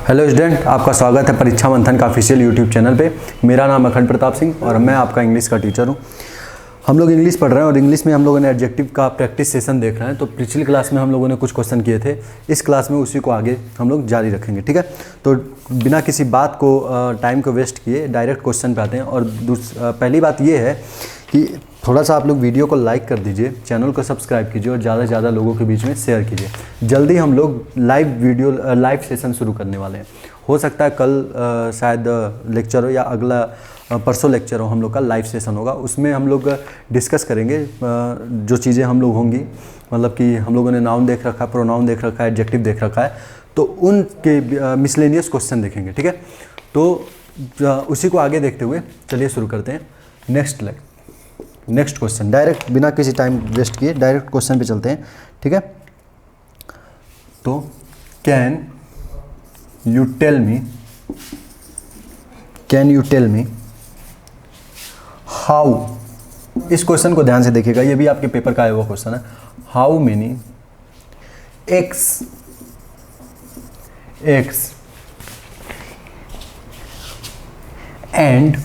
Hello student, आपका स्वागत है परीक्षा मंथन का ऑफिशियल यूट्यूब चैनल पे। मेरा नाम अखंड प्रताप सिंह और मैं आपका इंग्लिश का टीचर हूँ। हम लोग इंग्लिश पढ़ रहे हैं और इंग्लिश में हम लोगों ने एडजेक्टिव का प्रैक्टिस सेशन देख रहे हैं। तो पिछली क्लास में हम लोगों ने कुछ क्वेश्चन किए थे, इस क्लास में उसी को आगे हम लोग जारी रखेंगे। ठीक है, तो बिना किसी बात को टाइम को वेस्ट किए डायरेक्ट क्वेश्चन पे आते हैं। और पहली बात ये है कि थोड़ा सा आप लोग वीडियो को लाइक कर दीजिए, चैनल को सब्सक्राइब कीजिए और ज़्यादा से ज़्यादा लोगों के बीच में शेयर कीजिए। जल्दी हम लोग लाइव सेशन शुरू करने वाले हैं। हो सकता है कल शायद लेक्चर हो या अगला परसों लेक्चर हो, हम लोग का लाइव सेशन होगा। उसमें हम लोग डिस्कस करेंगे जो चीज़ें हम लोग होंगी, मतलब कि हम लोगों ने नाउन देख रखा है, प्रोनाउन देख रखा है, एडजेक्टिव देख रखा है, तो उनके मिसलेनियस क्वेश्चन देखेंगे। ठीक है, तो उसी को आगे देखते हुए चलिए शुरू करते हैं। नेक्स्ट क्वेश्चन, डायरेक्ट बिना किसी टाइम वेस्ट किए डायरेक्ट क्वेश्चन पे चलते हैं। ठीक है, तो can you tell me how, इस क्वेश्चन को ध्यान से देखिएगा, ये भी आपके पेपर का आया हुआ क्वेश्चन है। How many x and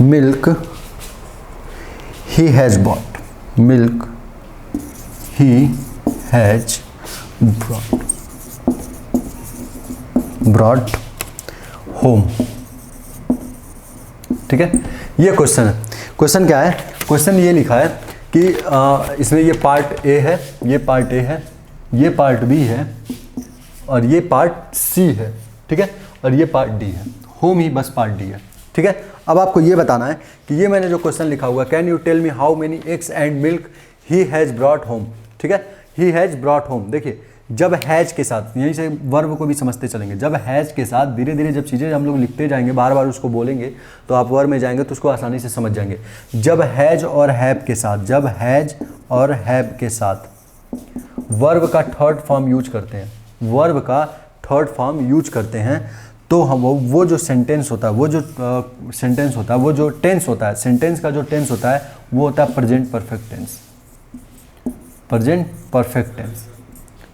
milk he has bought brought home। ठीक है, ये क्वेश्चन है। क्वेश्चन क्या है? क्वेश्चन ये लिखा है कि इसमें ये पार्ट ए है, ये पार्ट ए है, ये पार्ट बी है और ये पार्ट सी है। ठीक है, और ये पार्ट डी है। होम ही बस पार्ट डी है। ठीक है, अब आपको ये बताना है कि ये मैंने जो क्वेश्चन लिखा हुआ, can you tell me how many eggs and milk he has brought home. ठीक है, ही हैज़ ब्रॉट होम। देखिए, जब हैज के साथ, यहीं से वर्ब को भी समझते चलेंगे, जब हैज के साथ धीरे धीरे जब चीज़ें हम लोग लिखते जाएंगे, बार बार उसको बोलेंगे, तो आप वर्ब में जाएंगे तो उसको आसानी से समझ जाएंगे। जब हैज और हैव के साथ, जब हैज और हैव के साथ वर्ब का थर्ड फॉर्म यूज करते हैं, वर्ब का थर्ड फॉर्म यूज करते हैं, तो हम वो जो सेंटेंस होता है, वो जो सेंटेंस होता है, वो जो टेंस होता है, सेंटेंस का जो टेंस होता है वो होता है present perfect tense. Present perfect tense.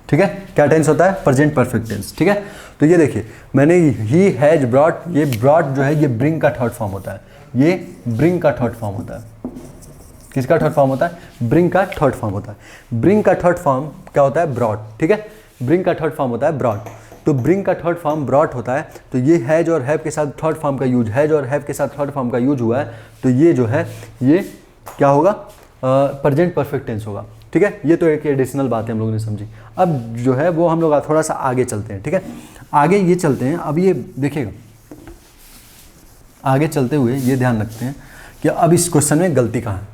ठीक है, क्या टेंस होता है? Present perfect tense. ठीक है, तो ये देखिए, मैंने ही हैज ब्रॉट, ये ब्रॉट जो है ये ब्रिंग का थर्ड फॉर्म होता है, ये ब्रिंग का थर्ड फॉर्म होता है। किसका थर्ड फॉर्म होता है? ब्रिंग का थर्ड फॉर्म होता है। ब्रिंग का थर्ड फॉर्म क्या होता है? ब्रॉट। ठीक है, ब्रिंग का थर्ड फॉर्म होता है ब्रॉट। तो ब्रिंग का थर्ड फॉर्म ब्रॉट होता है, तो ये हैज और हैव के साथ थर्ड फॉर्म का यूज, हैज और हैव के साथ थर्ड फॉर्म का यूज हुआ है, तो ये जो है ये क्या होगा? प्रेजेंट परफेक्ट टेंस होगा। ठीक है, ये तो एक एडिशनल बात है हम लोगों ने समझी। अब जो है वो हम लोग थोड़ा सा आगे चलते हैं। ठीक है, आगे ये चलते हैं। अब ये देखिएगा, आगे चलते हुए ये ध्यान रखते हैं कि अब इस क्वेश्चन में गलती कहाँ है।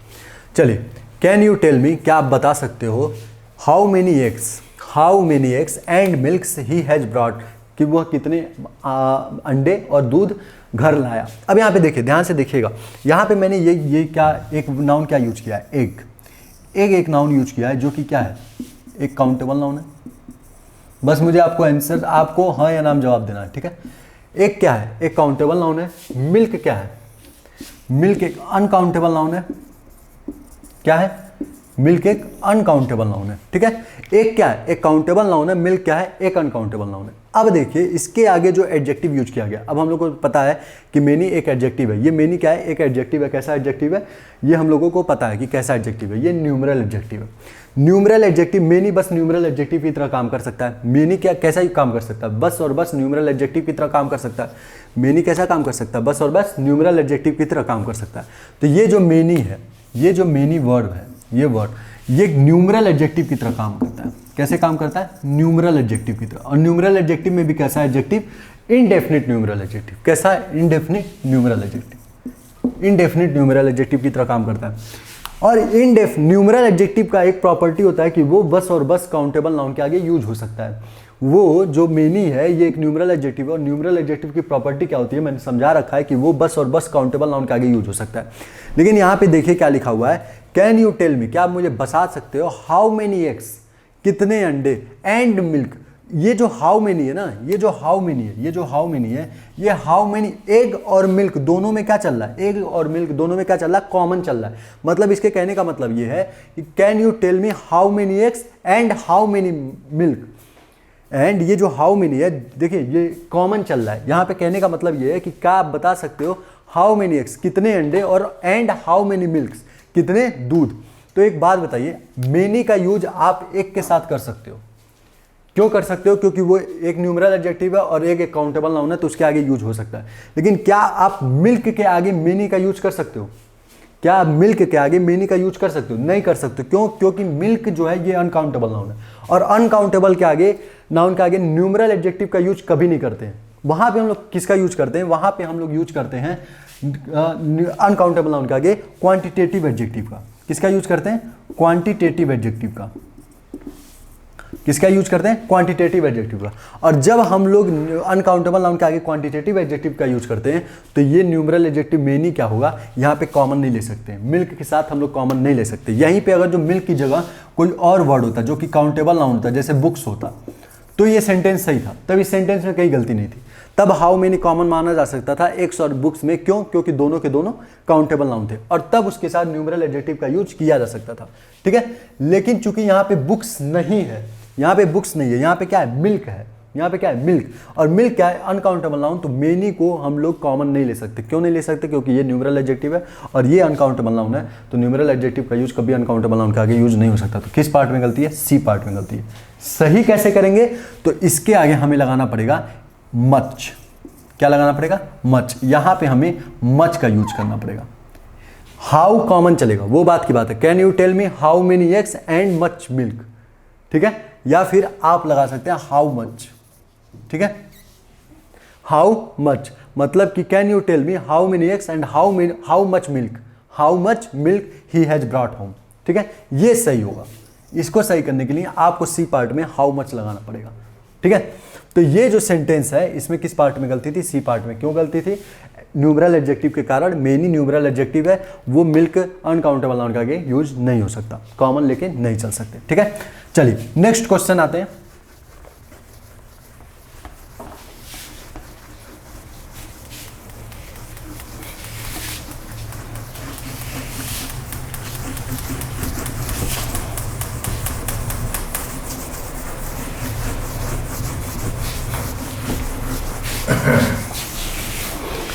चलिए, कैन यू टेल मी, क्या आप बता सकते हो, how many eggs and milks he has brought, कि वह कितने अंडे और दूध घर लाया। अब यहाँ पे देखिए, ध्यान से देखिएगा, यहाँ पे मैंने ये क्या एक नाउन क्या यूज किया है? एक नाउन यूज किया है, जो कि क्या है? एक काउंटेबल नाउन है। बस मुझे आपको आंसर, आपको हाँ या नाम जवाब देना है। ठीक है, एक क्या है? एक काउंटेबल नाउन है। मिल्क क्या है? मिल्क एक अनकाउंटेबल नाउन है। क्या है? मिल्क एक अनकाउंटेबल नाउन है। ठीक है, एक क्या है? एक काउंटेबल नाउन है। मिल्क क्या है? एक अनकाउंटेबल नाउन है। अब देखिए, इसके आगे जो एडजेक्टिव यूज किया गया, अब हम लोग को पता है कि मेनी एक एडजेक्टिव है। ये मेनी क्या है? एक एडजेक्टिव है। कैसा एडजेक्टिव है? ये हम लोगों को पता है कि कैसा एडजेक्टिव है। ये न्यूमरल एडजेक्टिव है। न्यूमरल एडजेक्टिव, मेनी बस न्यूमरल एडजेक्टिव की तरह काम कर सकता है। मेनी क्या कैसा ही काम कर सकता है? बस और बस न्यूमरल एडजेक्टिव की तरह काम कर सकता है। मेनी कैसा काम कर सकता है? बस और बस न्यूमरल एडजेक्टिव की तरह काम कर सकता है। तो ये जो मेनी है, ये जो मेनी वर्ड है, ये वर्ड ये न्यूमरल एडजेक्टिव की तरह काम करता है। कैसे काम करता है? न्यूमरल एडजेक्टिव की तरह। और न्यूमरल एडजेक्टिव में भी कैसा एडजेक्टिव? Indefinite numeral adjective. कैसा? Indefinite numeral adjective. Indefinite numeral adjective की तरह काम करता है। और न्यूमरल एडजेक्टिव का एक प्रॉपर्टी होता है कि वो बस और बस काउंटेबल नाउन के आगे यूज हो सकता है। वो जो मेनी है ये एक न्यूमरल एडजेक्टिव है, और न्यूमरल एडजेक्टिव की प्रॉपर्टी क्या होती है? मैंने समझा रखा है कि वो बस और बस काउंटेबल नाउन के आगे यूज हो सकता है। लेकिन यहाँ पे देखिए क्या लिखा हुआ है, कैन यू टेल मी, क्या आप मुझे बता सकते हो, हाउ मेनी एग्स, कितने अंडे, एंड मिल्क, ये जो हाउ मेनी है ना, ये जो हाउ मेनी है, ये हाउ मेनी एग और मिल्क दोनों में क्या चल रहा है, एग और मिल्क दोनों में क्या चल रहा है, कॉमन चल रहा है। मतलब इसके कहने का मतलब ये है कि can you tell me how many eggs and how many milk. And ये जो हाउ मेनी है, देखिए ये कॉमन चल रहा है। यहाँ पे कहने का मतलब ये है कि क्या आप बता सकते हो हाउ मेनी एग्स, कितने अंडे, और एंड हाउ मेनी मिल्क्स, कितने दूध। तो एक बात बताइए, मेनी का यूज आप एक के साथ कर सकते हो। क्यों कर सकते हो? क्योंकि वो एक न्यूमरल एडजेक्टिव है और एक काउंटेबल नाउन है, तो उसके आगे यूज हो सकता है। लेकिन क्या आप मिल्क के आगे मेनी का यूज कर सकते हो? क्या आप मिल्क के आगे मेनी का यूज कर सकते हो? नहीं कर सकते। क्यों? क्योंकि मिल्क जो है ये अनकाउंटेबल नाउन है, और अनकाउंटेबल के आगे, नाउन के आगे न्यूमरल एडजेक्टिव का यूज कभी नहीं करते हैं। वहां पे हम लोग किसका यूज करते हैं? वहां पे हम लोग यूज करते हैं अनकाउंटेबल नाउन के आगे क्वांटिटेटिव एडजेक्टिव का। किसका यूज करते हैं? क्वांटिटेटिव एडजेक्टिव का। किसका यूज करते हैं? क्वांटिटेटिव एडजेक्टिव का। और जब हम लोग अनकाउंटेबल नाउन के आगे क्वांटिटेटिव एडजेक्टिव का यूज करते हैं, तो ये न्यूमरल एडजेक्टिव मेनी क्या होगा, यहाँ पे कॉमन नहीं ले सकते। मिल्क के साथ हम लोग कॉमन नहीं ले सकते। यहीं पे अगर जो मिल्क की जगह कोई और वर्ड होता जो कि काउंटेबल नाउन होता, जैसे बुक्स होता, तो ये सेंटेंस सही था। तब इस सेंटेंस में कहीं गलती नहीं थी। तब हाउ मेनी कॉमन माना जा सकता था एक्स और बुक्स में। क्यों? क्योंकि दोनों के दोनों काउंटेबल नाउन थे, और तब उसके साथ न्यूमरल एडजेक्टिव का यूज किया जा सकता था। ठीक है। लेकिन चूंकि यहाँ पे बुक्स नहीं है, यहाँ पे बुक्स नहीं है, यहाँ पे क्या है? मिल्क है। यहाँ पे क्या है? मिल्क। और मिल्क क्या है? Uncountable noun. तो मेनी को हम लोग कॉमन नहीं ले सकते। क्यों नहीं ले सकते? क्योंकि ये न्यूमरल एडजेक्टिव है और ये अनकाउंटेबल नाउन है। तो न्यूमरल एडजेक्टिव का यूज कभी अनकाउंटेबल नाउन के आगे यूज नहीं हो सकता। तो किस पार्ट में गलती है? सी पार्ट में गलती है। सही कैसे करेंगे? तो इसके आगे हमें लगाना पड़ेगा मच। क्या लगाना पड़ेगा? मच। यहां पे हमें मच का यूज करना पड़ेगा। हाउ कॉमन चलेगा, वो बात की बात है। Can you tell me how many eggs and much milk. ठीक है। या फिर आप लगा सकते हैं हाउ मच। ठीक है। हाउ मच मतलब कि can you tell me how many eggs and how much milk he has brought home. ठीक है। ये सही होगा। इसको सही करने के लिए आपको सी पार्ट में हाउ मच लगाना पड़ेगा। ठीक है। तो ये जो सेंटेंस है, इसमें किस पार्ट में गलती थी? सी पार्ट में। क्यों गलती थी? न्यूमरल एडजेक्टिव के कारण। मेनी न्यूमरल एडजेक्टिव है, वो मिल्क अनकाउंटेबल नाउन के आगे यूज नहीं हो सकता। कॉमन लेके नहीं चल सकते। ठीक है। चलिए नेक्स्ट क्वेश्चन आते हैं।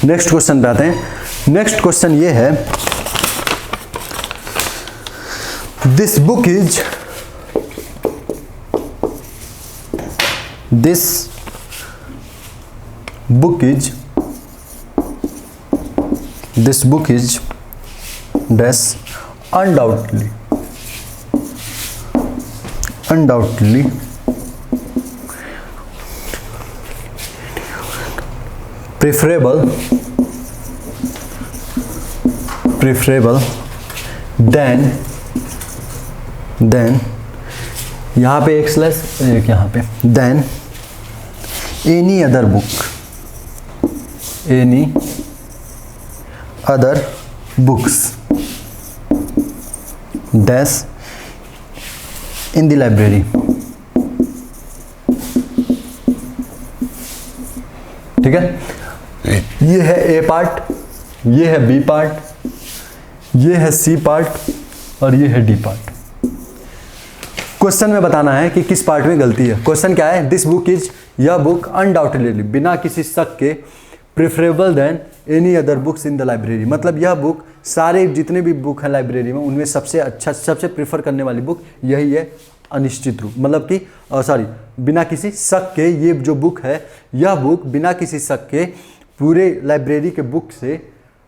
नेक्स्ट क्वेश्चन पे आते हैं। नेक्स्ट क्वेश्चन ये है, this book is dash undoubtedly preferable than यहाँ पे एक स्लैश, एक यहाँ पे than any other books dash in the library। ठीक है। ये है ए पार्ट, ये है बी पार्ट, ये है सी पार्ट और ये है डी पार्ट। क्वेश्चन में बताना है कि किस पार्ट में गलती है। क्वेश्चन क्या है? दिस बुक इज, यह बुक अनडाउटेडली, बिना किसी शक के, preferable than any other books in the library. मतलब यह बुक सारे जितने भी बुक हैं लाइब्रेरी में, उनमें सबसे अच्छा, सबसे प्रेफर करने वाली बुक यही है। अनिश्चित रूप मतलब कि बिना किसी शक के, ये जो बुक है, यह बुक बिना किसी शक के पूरे लाइब्रेरी के बुक से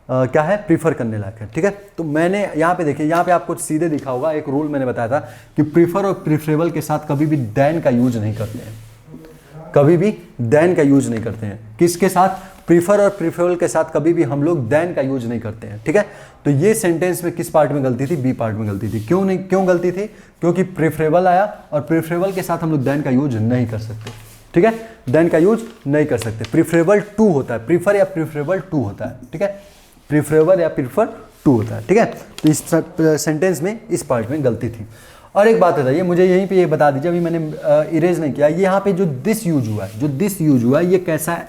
क्या है? प्रीफर करने लायक है। ठीक है। तो मैंने यहाँ पे देखिए, यहाँ पे आपको सीधे दिखा होगा, एक रूल मैंने बताया था कि प्रीफर और प्रीफरेबल के साथ कभी भी देन का यूज नहीं करते हैं। कभी भी देन का यूज नहीं करते हैं। किसके साथ? प्रीफर और प्रीफरेबल के साथ कभी भी हम लोग देन का यूज नहीं करते हैं। ठीक है। तो ये सेंटेंस में किस पार्ट में गलती थी? बी पार्ट में गलती थी। क्यों गलती थी? क्योंकि प्रेफरेबल आया और प्रेफरेबल के साथ हम लोग देन का यूज नहीं कर सकते। ठीक है। देन का यूज नहीं कर सकते। प्रीफरेबल टू होता है, प्रीफर या प्रीफरेबल टू होता है। ठीक है। प्रीफरेबल या प्रीफर टू होता है। ठीक है। तो इस सेंटेंस में इस पार्ट में गलती थी। और एक बात बताइए मुझे, यहीं पे ये बता दीजिए, अभी मैंने इरेज नहीं किया, ये यहाँ पे जो दिस यूज हुआ है, जो दिस यूज हुआ है, ये कैसा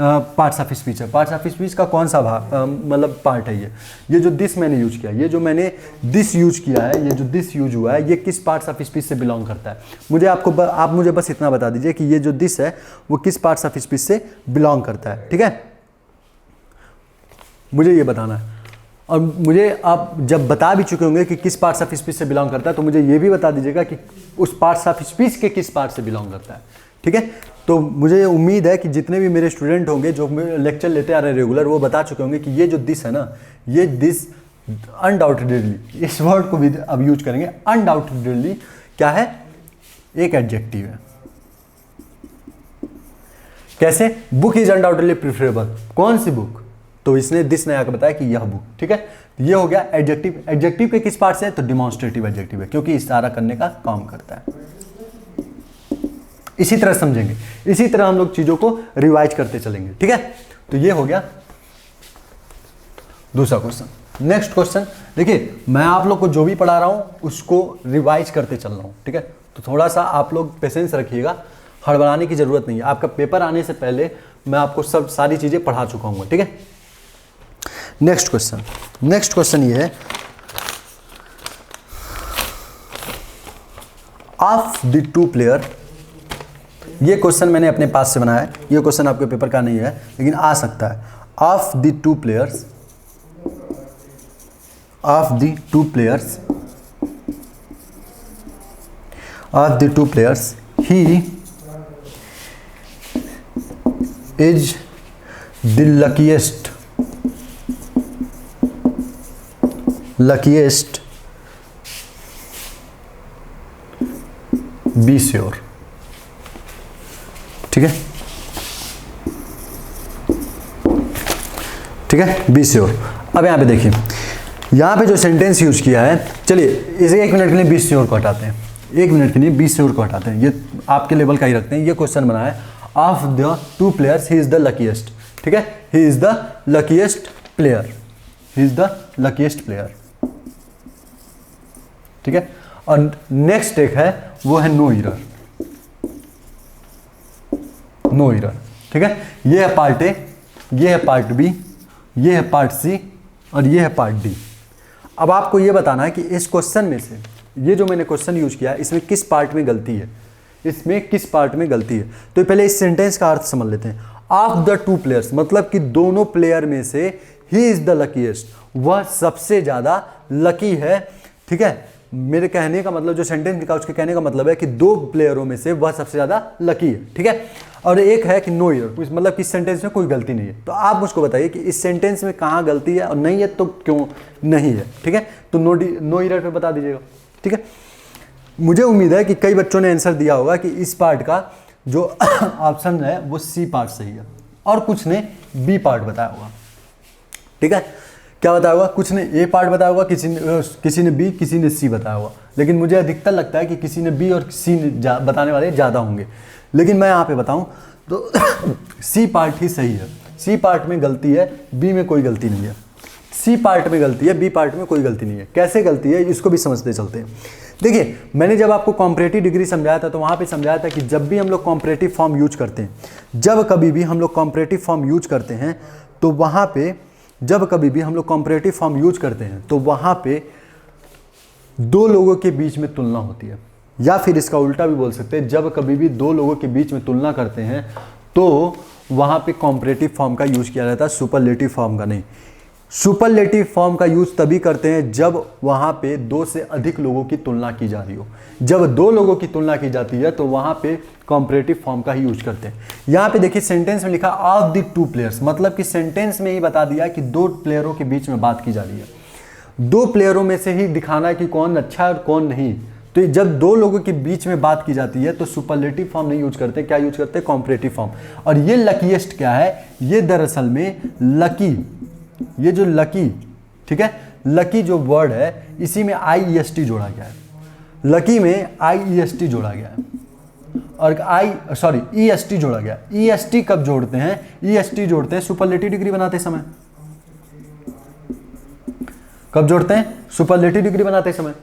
पार्ट्स ऑफ स्पीच है? पार्ट्स ऑफ स्पीच का कौन सा भाग मतलब पार्ट है ये जो दिस मैंने यूज किया, ये जो मैंने दिस यूज किया है, ये जो दिस यूज हुआ है, ये किस पार्ट्स ऑफ स्पीच से बिलोंग करता है? मुझे आप मुझे बस इतना बता दीजिए कि ये जो दिस है वो किस पार्ट्स ऑफ स्पीच से बिलोंग करता है, ठीक है? मुझे ये बताना है। और मुझे आप जब बता भी चुके होंगे कि किस पार्ट्स ऑफ स्पीच से बिलोंग करता है, तो मुझे ये भी बता दीजिएगा कि उस पार्ट्स ऑफ स्पीच के किस पार्ट से बिलोंग करता है, ठीक है? तो मुझे उम्मीद है कि जितने भी मेरे स्टूडेंट होंगे जो लेक्चर लेते आ रहे हैं रेगुलर, वो बता चुके होंगे कि ये जो दिस है ना, ये दिस अनडाउटेडली, इस वर्ड को भी अब यूज करेंगे, अनडाउटेडली क्या है? एक एडजेक्टिव है। कैसे? Book is undoubtedly preferable. कौन सी बुक? तो इसने दिस ने आकर बताया कि यह बुक, ठीक है? ये हो गया एडजेक्टिव। एडजेक्टिव के किस पार्ट से है? तो डिमॉन्स्ट्रेटिव एडजेक्टिव है, क्योंकि इशारा करने का काम करता है। इसी तरह समझेंगे, इसी तरह हम लोग चीजों को रिवाइज करते चलेंगे, ठीक है? तो ये हो गया दूसरा क्वेश्चन। नेक्स्ट क्वेश्चन देखिए, मैं आप लोग को जो भी पढ़ा रहा हूं उसको रिवाइज करते चल रहा हूं, ठीक है? तो थोड़ा सा आप लोग पेशेंस रखिएगा, हड़बड़ाने की जरूरत नहीं है। आपका पेपर आने से पहले मैं आपको सब सारी चीजें पढ़ा चुका हूँ, ठीक है? नेक्स्ट क्वेश्चन ये है, ऑफ द टू प्लेयर। ये क्वेश्चन मैंने अपने पास से बनाया है, ये क्वेश्चन आपके पेपर का नहीं है लेकिन आ सकता है। Of the two players, of the two players he is the luckiest be sure, ठीक है? ठीक है, बी श्योर। अब यहां पे देखिए, यहां पे जो सेंटेंस यूज किया है, चलिए इसे 1 मिनट के लिए बी श्योर को हटाते हैं, 1 मिनट के लिए बी श्योर को हटाते हैं, ये आपके लेवल का ही रखते हैं। ये क्वेश्चन बना है, of the two players he is the luckiest, ठीक है? He is the luckiest player, he is the luckiest player, ठीक है? और नेक्स्ट एक है, वो है नो एरर, नो एरर, ठीक है? ये है पार्ट ए, ये है पार्ट बी, ये है पार्ट सी और ये है पार्ट डी। अब आपको ये बताना है कि इस क्वेश्चन में से, ये जो मैंने क्वेश्चन यूज किया है, इसमें किस पार्ट में गलती है, इसमें किस पार्ट में गलती है। तो पहले इस सेंटेंस का अर्थ समझ लेते हैं। ऑफ द टू प्लेयर्स मतलब कि दोनों प्लेयर में से ही इज द लकीएस्ट, वह सबसे ज्यादा लकी है, ठीक है? मेरे कहने का मतलब, जो सेंटेंस लिखा उसके कहने का मतलब है कि दो प्लेयरों में से वह सबसे ज्यादा लकी है, ठीक है? और एक है कि नो एरर, मतलब कि इस सेंटेंस में कोई गलती नहीं है। तो आप मुझको बताइए कि इस सेंटेंस में कहाँ गलती है और नहीं है तो क्यों नहीं है, ठीक है? तो नो एरर पे बता दीजिएगा, ठीक है? मुझे उम्मीद है कि कई बच्चों ने आंसर दिया होगा कि इस पार्ट का जो ऑप्शन है वो सी पार्ट सही है, और कुछ ने बी पार्ट बताया होगा, ठीक है? क्या बताया होगा? कुछ ने ए पार्ट बताया होगा, किसी ने बी, किसी ने सी बताया होगा। लेकिन मुझे अधिकतर लगता है कि किसी ने बी और सी बताने वाले ज़्यादा होंगे। लेकिन मैं यहाँ पे बताऊँ तो सी पार्ट ही सही है, सी पार्ट में गलती है, बी में कोई गलती नहीं है। सी पार्ट में गलती है, बी पार्ट में कोई गलती नहीं है। कैसे गलती है इसको भी समझते चलते हैं। देखिए, मैंने जब आपको कॉम्परेटिव डिग्री समझाया था तो वहाँ पे समझाया था कि जब भी हम लोग कॉम्परेटिव फॉर्म यूज करते हैं, जब कभी भी हम लोग कॉम्परेटिव फॉर्म यूज करते हैं तो वहाँ पे, जब कभी भी हम लोग कॉम्परेटिव फॉर्म यूज करते हैं तो वहाँ पे दो लोगों के बीच में तुलना होती है, या फिर इसका उल्टा भी बोल सकते हैं, जब कभी भी दो लोगों के बीच में तुलना करते हैं तो वहाँ पे कॉम्परेटिव फॉर्म का यूज किया जाता है, सुपरलेटिव फॉर्म का नहीं। सुपरलेटिव फॉर्म का यूज तभी करते हैं जब वहाँ पे दो से अधिक लोगों की तुलना की जा रही हो। जब दो लोगों की तुलना की जाती है तो वहाँ पे कॉम्परेटिव फॉर्म का ही यूज करते हैं। यहाँ पे देखिए सेंटेंस में लिखा ऑफ द टू प्लेयर्स, मतलब कि सेंटेंस में ही बता दिया कि दो प्लेयरों के बीच में बात की जा रही है। दो प्लेयरों में से ही दिखाना कि कौन अच्छा है और कौन नहीं। तो जब दो लोगों के बीच में बात की जाती है तो सुपरलेटिव फॉर्म नहीं यूज करते, क्या यूज करते हैं? Comparative form. और ये लकीएस्ट क्या है? ये दरअसल में लकी, ये जो लकी, ठीक है, लकी जो वर्ड है इसी में IEST जोड़ा गया है। लकी में IEST जोड़ा गया है और EST जोड़ा गया। EST कब जोड़ते हैं? EST जोड़ते हैं सुपरलेटिव डिग्री बनाते समय। कब जोड़ते हैं? सुपरलेटिव डिग्री बनाते समय।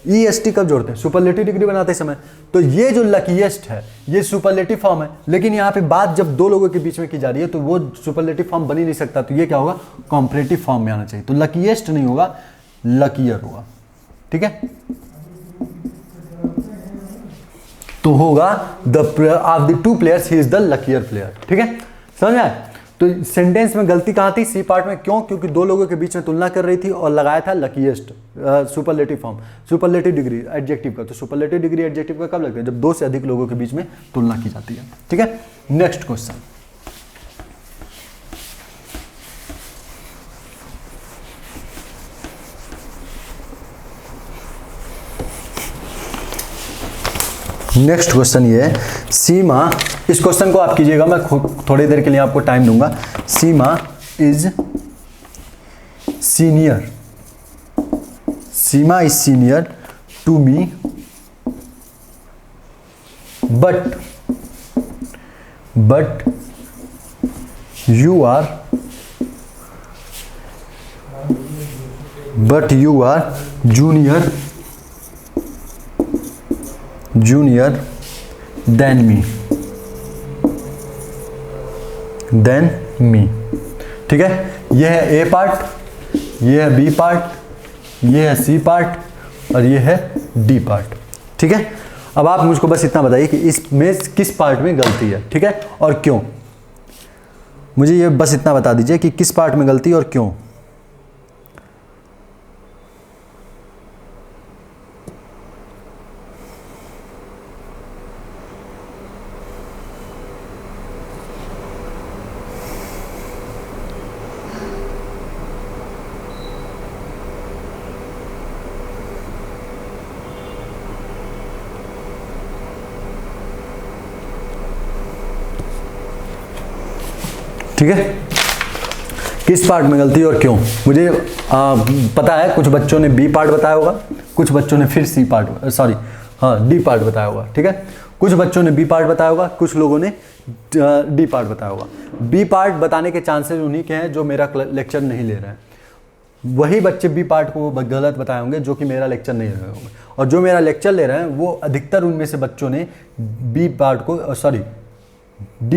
EST कब जोड़ते हैं? सुपरलेटिव डिग्री बनाते समय। तो ये जो लकीएस्ट है ये सुपरलेटिव फॉर्म है, लेकिन यहाँ पे बात जब दो लोगों के बीच में की जा रही है तो वो सुपरलेटिव फॉर्म बन ही नहीं सकता, तो ये क्या होगा? कॉम्परेटिव फॉर्म में आना चाहिए। तो लकीएस्ट नहीं होगा, लकीयर होगा। ठीक है, तो होगा the of the two players he is the luckier player. ठीक है, समझ में आया? तो सेंटेंस में गलती कहाँ थी? सी पार्ट में। क्यों? क्योंकि दो लोगों के बीच में तुलना कर रही थी और लगाया था luckiest, superlative form, superlative degree adjective का। तो सुपरलेटिव डिग्री एडजेक्टिव का कब लगता है? जब दो से अधिक लोगों के बीच में तुलना की जाती है। ठीक है, नेक्स्ट क्वेश्चन। नेक्स्ट क्वेश्चन ये है, सीमा, इस क्वेश्चन को आप कीजिएगा, मैं थोड़ी देर के लिए आपको टाइम दूंगा। Seema is senior, Seema is senior to me but you are junior then me. ठीक है, यह है ए पार्ट, यह है बी पार्ट, यह है सी पार्ट और यह है डी पार्ट। ठीक है, अब आप मुझको बस इतना बताइए कि इसमें किस पार्ट में गलती है। ठीक है, और क्यों? मुझे ये बस इतना बता दीजिए कि किस पार्ट में गलती और क्यों। ठीक है, किस पार्ट में गलती और क्यों? मुझे पता है कुछ बच्चों ने बी पार्ट बताया होगा, कुछ बच्चों ने फिर सी पार्ट, डी पार्ट बताया होगा। ठीक है, कुछ बच्चों ने बी पार्ट बताया होगा, कुछ लोगों ने डी पार्ट बताया होगा। बी पार्ट बताने के चांसेस उन्हीं के हैं जो मेरा लेक्चर नहीं ले रहे हैं। वही बच्चे बी पार्ट को गलत बताए होंगे जो कि मेरा लेक्चर नहीं ले रहे होंगे, और जो मेरा लेक्चर ले रहे हैं वो अधिकतर उनमें से बच्चों ने डी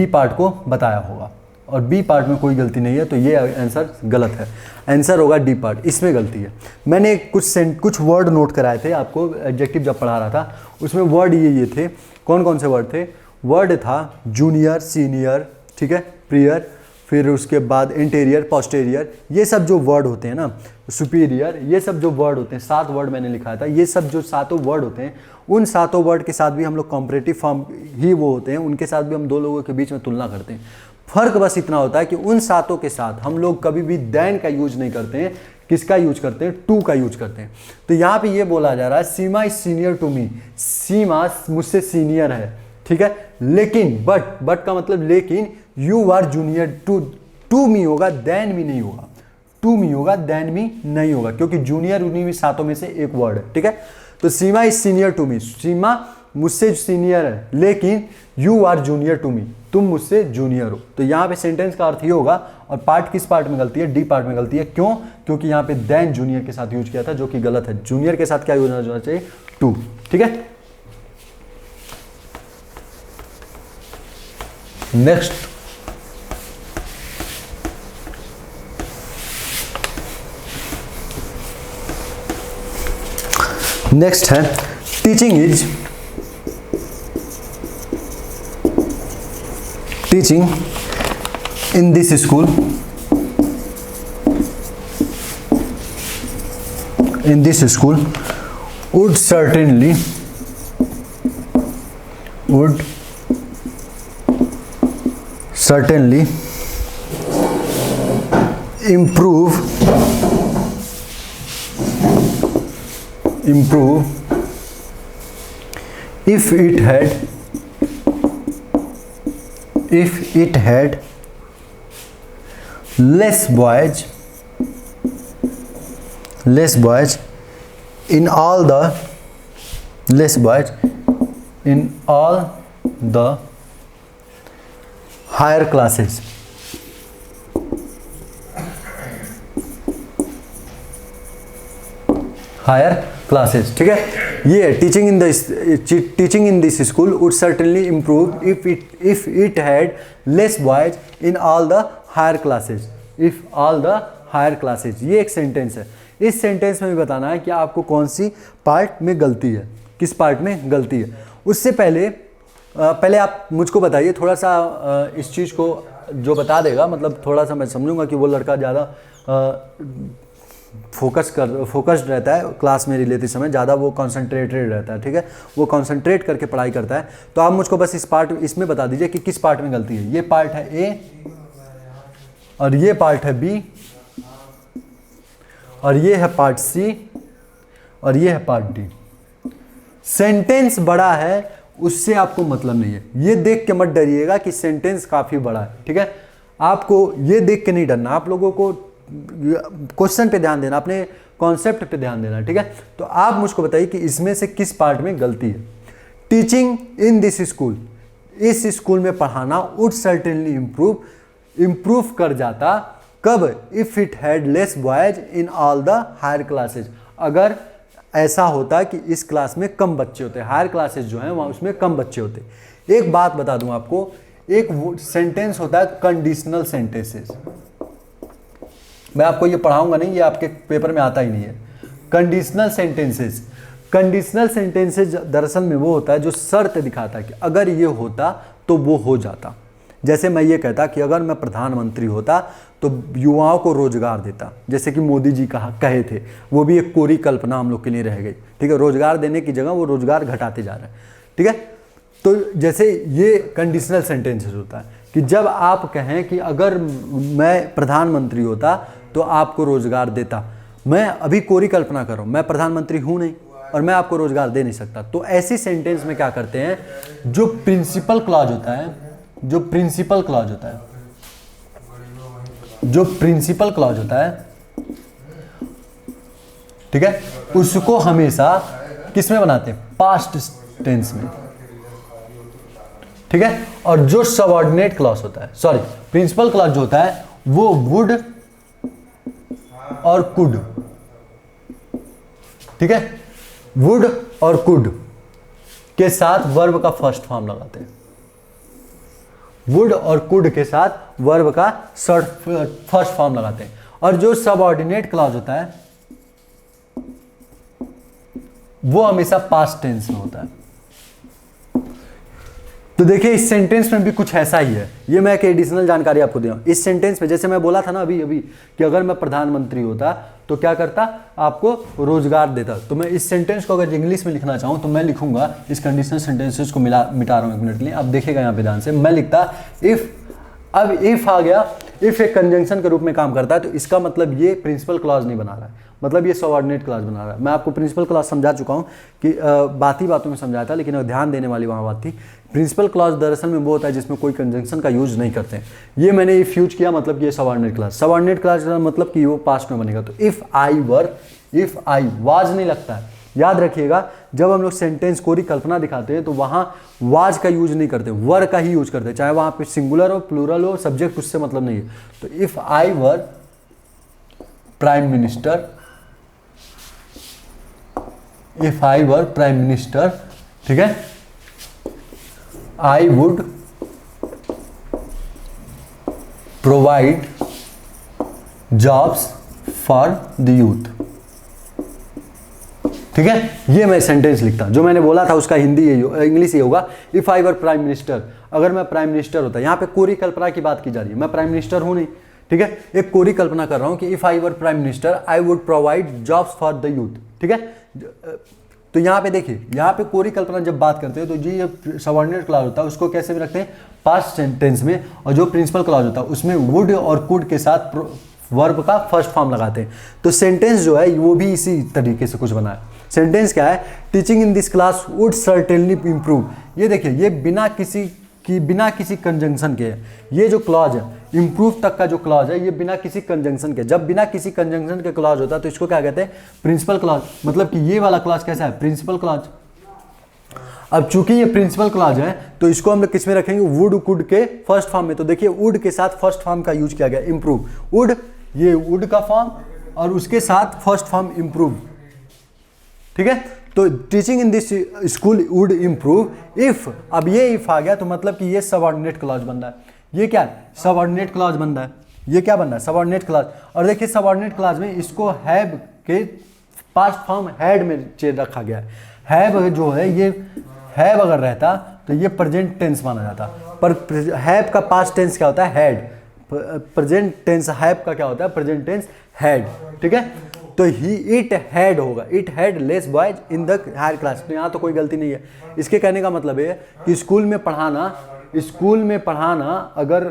पार्ट को बताया होगा, और बी पार्ट में कोई गलती नहीं है। तो ये आंसर गलत है, आंसर होगा डी पार्ट, इसमें गलती है। मैंने कुछ वर्ड नोट कराए थे आपको एडजेक्टिव जब पढ़ा रहा था, उसमें वर्ड ये थे। कौन कौन से वर्ड थे? वर्ड था जूनियर, सीनियर, ठीक है, प्रियर, फिर उसके बाद इंटीरियर, पोस्टीरियर, ये सब जो वर्ड होते हैं ना, सुपीरियर, ये सब जो वर्ड होते हैं, 7 वर्ड मैंने लिखा था। ये सब जो 7 वर्ड होते हैं, उन 7 वर्ड के साथ भी हम लोग कॉम्परेटिव फॉर्म ही वो होते हैं, उनके साथ भी हम दो लोगों के बीच में तुलना करते हैं। फर्क बस इतना होता है कि उन 7 के साथ हम लोग कभी भी देन का यूज नहीं करते हैं। किसका यूज करते हैं? टू का यूज करते हैं। तो यहाँ पे ये बोला जा रहा है सीमा is senior to me, Seema मुझसे सीनियर है, ठीक है, लेकिन बट का मतलब लेकिन you are junior to me होगा, देन मी नहीं होगा। टू मी होगा, देन मी नहीं होगा, क्योंकि जूनियर उन्हीं में 7 में से एक वर्ड है। ठीक है, तो Seema is senior to me, Seema मुझसे सीनियर है, लेकिन you are junior to me, तुम मुझसे जूनियर हो। तो यहाँ पे सेंटेंस का अर्थ ये होगा। और पार्ट किस पार्ट में गलती है? डी पार्ट में गलती है। क्यों? क्योंकि यहाँ पे देन जूनियर के साथ यूज किया था, जो कि गलत है। जूनियर के साथ क्या यूज होना चाहिए? टू। ठीक है, नेक्स्ट है teaching in this school would certainly improve if it had less boys in all the higher classes. Higher classes, ठीक है। ये teaching in this school would certainly improve if it had less boys in all the higher classes, if all the higher classes. ये एक sentence है। इस sentence में भी बताना है कि आपको कौन सी पार्ट में गलती है, किस पार्ट में गलती है। उससे पहले आप मुझको बताइए थोड़ा सा इस चीज़ को जो बता देगा, मतलब थोड़ा सा मैं समझूंगा कि वो लड़का ज़्यादा फोकस्ड रहता है क्लास में लेते समय, ज़्यादा वो कॉन्सेंट्रेटेड रहता है, ठीक है, वो कॉन्सेंट्रेट करके पढ़ाई करता है। तो आप मुझको बस इसमें बता दीजिए कि किस पार्ट में गलती है। ये पार्ट है ए और ये पार्ट है बी और ये है पार्ट सी और ये है पार्ट डी। सेंटेंस बड़ा है उससे आपको मतलब नहीं है। ये देख के मत डरिएगा कि सेंटेंस काफ़ी बड़ा है, ठीक है। आपको ये देख के नहीं डरना, आप लोगों को क्वेश्चन पे ध्यान देना, अपने कॉन्सेप्ट पे ध्यान देना, ठीक है। तो आप मुझको बताइए कि इसमें से किस पार्ट में गलती है। टीचिंग इन दिस स्कूल, इस स्कूल में पढ़ाना वुड सर्टेनली इम्प्रूव कर जाता कब, if it had less boys in all the higher classes, अगर ऐसा होता कि इस क्लास में कम बच्चे होते, हायर क्लासेज जो हैं वहाँ उसमें कम बच्चे होते। एक बात बता दूं आपको, एक सेंटेंस होता है कंडीशनल सेंटेंसेस, मैं आपको ये पढ़ाऊंगा नहीं, ये आपके पेपर में आता ही नहीं है। कंडीशनल सेंटेंसेस दरअसल में वो होता है जो शर्त दिखाता है कि अगर ये होता तो वो हो जाता। जैसे मैं ये कहता कि अगर मैं प्रधानमंत्री होता तो युवाओं को रोजगार देता, जैसे कि मोदी जी कहे थे, वो भी एक कोरी कल्पना हम लोग के लिए रह गई, ठीक है। रोजगार देने की जगह वो रोजगार घटाते जा रहे हैं, ठीक है। तो जैसे ये कंडीशनल सेंटेंसेस होता है कि जब आप कहें कि अगर मैं प्रधानमंत्री होता तो आपको रोजगार देता। मैं अभी कोरी कल्पना कर रहा हूँ, मैं प्रधानमंत्री हूँ नहीं और मैं आपको रोजगार दे नहीं सकता। तो ऐसी सेंटेंस में क्या करते हैं, जो प्रिंसिपल क्लॉज होता है, जो प्रिंसिपल क्लॉज होता है, ठीक है, उसको हमेशा किस में बनाते हैं, पास्ट टेंस में, ठीक है। और जो सबऑर्डिनेट क्लॉज होता है, सॉरी प्रिंसिपल क्लॉज जो होता है वो वुड और कुड, ठीक है, वुड और कुड के साथ वर्ब का फर्स्ट फॉर्म लगाते हैं। वुड और कुड के साथ वर्ब का फर्स्ट फॉर्म लगाते हैं। और जो सबऑर्डिनेट क्लॉज होता है वो हमेशा पास्ट टेंस में होता है। तो देखिए इस सेंटेंस में भी कुछ ऐसा ही है, ये मैं एक एडिशनल जानकारी आपको दे रहा हूं। इस सेंटेंस में जैसे मैं बोला था ना अभी कि अगर मैं प्रधानमंत्री होता तो क्या करता, आपको रोजगार देता। तो मैं इस सेंटेंस को अगर इंग्लिश में लिखना चाहूँ तो मैं लिखूंगा, इस कंडीशनल सेंटेंसेस को मिटा रहा हूँ एक मिनट के लिए, अब देखिएगा यहाँ पे ध्यान से। मैं लिखता इफ, अब इफ आ गया, इफ एक कंजंक्शन के रूप में काम करता है तो इसका मतलब ये प्रिंसिपल क्लॉज नहीं बना रहा है, मतलब ये सबऑर्डिनेट क्लॉज बना रहा है। मैं आपको प्रिंसिपल क्लॉज समझा चुका हूँ कि बातों में समझाया था, लेकिन ध्यान देने वाली वहाँ बात थी। प्रिंसिपल क्लॉज दरअसल में वो होता है जिसमें कोई कंजंक्शन का यूज नहीं करते हैं। ये मैंने इफ यूज किया मतलब कि ये सबऑर्डिनेट क्लॉज, सबऑर्डिनेट क्लॉज का मतलब कि वो पास्ट में बनेगा। तो इफ आई वाज नहीं लगता है, याद रखिएगा जब हम लोग सेंटेंस कोरी कल्पना दिखाते हैं तो वहाँ वाज का यूज नहीं करते, वर का ही यूज करते हैं, चाहे वहाँ पे सिंगुलर हो प्लूरल हो, सब्जेक्ट उससे मतलब नहीं है। तो if I were prime minister, ठीक है, I would provide jobs for the youth, ठीक है। ये मैं सेंटेंस लिखता, जो मैंने बोला था उसका हिंदी इंग्लिश ये होगा, if I were prime minister, अगर मैं प्राइम मिनिस्टर होता। यहाँ पे कोरी कल्पना की बात की जा रही है, मैं प्राइम मिनिस्टर हूं नहीं, ठीक है, एक कोरी कल्पना कर रहा हूं कि if I were prime minister I would provide jobs for the youth, ठीक है। तो यहाँ पे देखिए, यहाँ पे कोरी कल्पना जब बात करते हैं तो जी ये सबऑर्डिनेट क्लॉज होता है उसको कैसे भी रखते हैं, पास्ट टेंस में, और जो प्रिंसिपल क्लॉज होता है उसमें वुड और कुड के साथ वर्ब का फर्स्ट फॉर्म लगाते हैं। तो सेंटेंस जो है वो भी इसी तरीके से कुछ बना है। सेंटेंस क्या है, teaching in this class would certainly improve. ये देखिए, ये बिना किसी कंजंक्शन के है, ये जो क्लॉज है इम्प्रूव तक का जो क्लॉज है ये बिना किसी कंजंक्शन के। जब बिना किसी कंजंक्शन के क्लॉज होता है तो इसको क्या कहते हैं, प्रिंसिपल क्लॉज। मतलब कि ये वाला क्लॉज कैसा है, प्रिंसिपल क्लॉज। अब चूंकि ये प्रिंसिपल क्लॉज है तो इसको हम लोग किस में रखेंगे, वुड कुड के फर्स्ट फॉर्म में। तो देखिए वुड के साथ फर्स्ट फॉर्म का यूज किया गया, इम्प्रूव। वुड, ये वुड का फॉर्म और उसके साथ फर्स्ट फॉर्म इम्प्रूव, ठीक है। तो teaching in this school would improve if, अब ये इफ आ गया तो मतलब कि ये सबऑर्डिनेट क्लॉज बन रहा है। ये क्या है? सबऑर्डिनेट क्लॉज बन रहा है। ये क्या बन रहा है? Subordinate clause. और देखिए सबऑर्डिनेट क्लॉज में इसको हैव के पास्ट फॉर्म हैड में रखा गया है। हैव जो है ये हैव अगर रहता तो ये प्रेजेंट टेंस माना जाता, पर हैव का पास्ट टेंस क्या होता है? हैड। प्रेजेंट टेंस हैव का क्या होता है? प्रेजेंट टेंस हैड, ठीक है। तो ही इट हैड होगा, it had less boys in the higher class. तो यहाँ तो कोई गलती नहीं है। इसके कहने का मतलब है कि स्कूल में पढ़ाना अगर